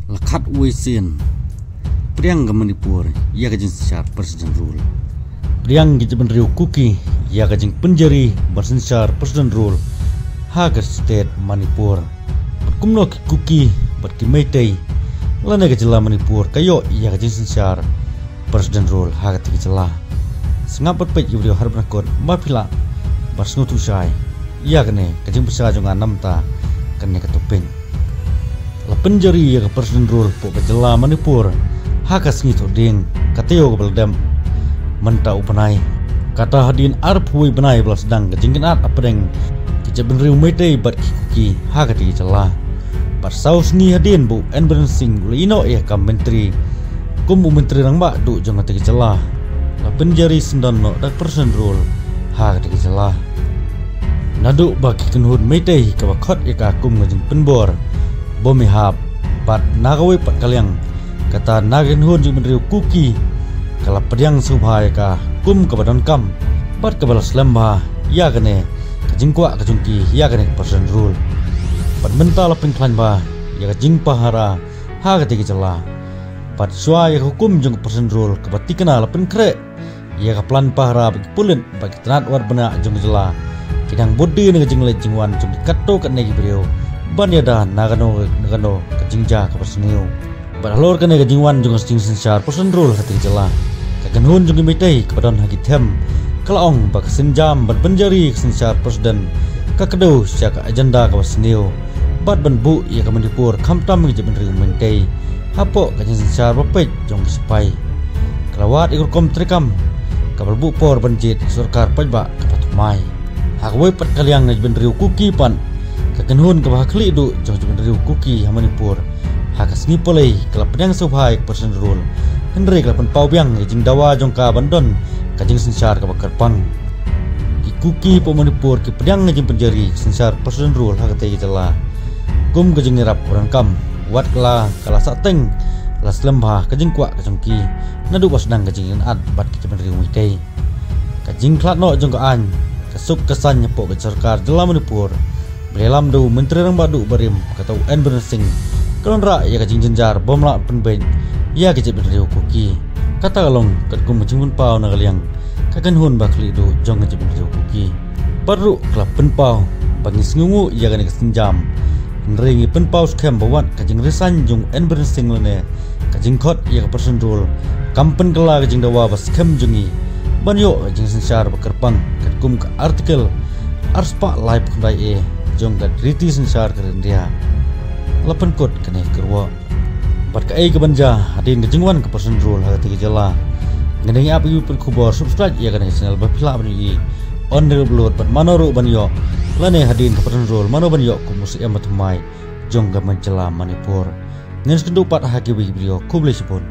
Lakat Wesen Priang ga Manipur ya gajing sensar Presiden Rule Priang ga Riu Kuki ya gajing penjari bersensar Presiden Rule Hagar State Manipur Kumno ki Kuki berki Meitei lana ga jela Manipur kayo ya gajing sensar Presiden Rule hagar tiki jela sengap berpej ibrio harap nakot mapila bersnutu syai ya gane gajing besar jongan namta kene ketuping la penjari ya ke Presiden Rule po kejela Manipur hakas ngito ding kateo ke beldam menta upanai kata hadin arp hui benai belas sedang kejingkin at apedeng kejabin riu Meitei bat kikuki hakati kejela parsaus ni hadin bu enberancing lino ya kam menteri kum menteri rang ba du jong kati kejela la penjari sendan no dak Presiden Rule hakati kejela nadu bagi kenhun Meitei ke bakot ya ka kum ngajing penbor bomi hap pat nagawe pat kaliang kata nagin hun jing menriu Kuki kala pediang subhai ka kum ke badan kam pat ke balas lembah ya kene kajing kwa kajungki ya kene Presiden Rule pat mental pengklan ba ya kajing pahara ha kati kejela pat sua ya hukum jung Presiden Rule ke batikana la penkre ya ka plan pahara bagi pulen bagi tenat war bena jung jela kidang bodi ne kajing lejing wan jung kato kat negi brio ban ya dah nagano kajingja ke perseniu balor kene kajingwan jung sing sensar Presiden Rule hati jela kagenhun jung Meitei kepadon hagi tem kalaong bak senjam ban penjari sensar presiden kakedo syak agenda ke perseniu bat ban bu ya ke Manipur kamtam ngi jeben riu Meitei hapo kajing sensar bapej jung sepai kelawat ikur kom trekam kabal bu por banjit sarkar pajba kapatumai hakwe pat kaliang ngi jeben riu Kuki pan kagenhun ke bahakli du jong jeben riu Kuki ha Manipur hakas ni polei kelap pedang subhai Presiden Rule Henry kelap pau biang jing dawa jong ka bandon kajing sensar ke bakar pang ki Kuki po Manipur ki pedang jing penjari sensar Presiden Rule hakate jela kum kajing nirap orang kam wat kala sateng las lembah kajing kwa kajongki nadu wasdang kajing ad bat ki jeben riu Meitei kajing klatno jong ka an kasuk kesan nyepo ke sarkar jela Manipur belam do menteri rang badu barim kata UN beransing kalonra ya kajing jenjar bomla penben ya kejep riu Kuki kata kalong kat kum menjimun pau na kaliang kakan hun bakli do jong kejep riu Kuki baru kelap penpau bagi sengungu ya kane kesenjam nringi penpau skem bawat kajing resan jong UN beransing lene kajing khot ya ke Presiden Rule kampen kala kajing dawa bas skem jongi banyo kajing sensar bakerpang kat kum ka artikel arspa live kundai jong kat riti sensar kerendia lapan kot kene kerwa pat ka ke banja hadin kejingwan ke Presiden Rule hati kejela ngendengi api pen kubor subscribe ya kene channel bapila bani on the upload pat manoru banyo lane hadin ke Presiden Rule mano banyo ku musik amat mai jong ga mencela Manipur ngen skendu pat haki video kuble sipun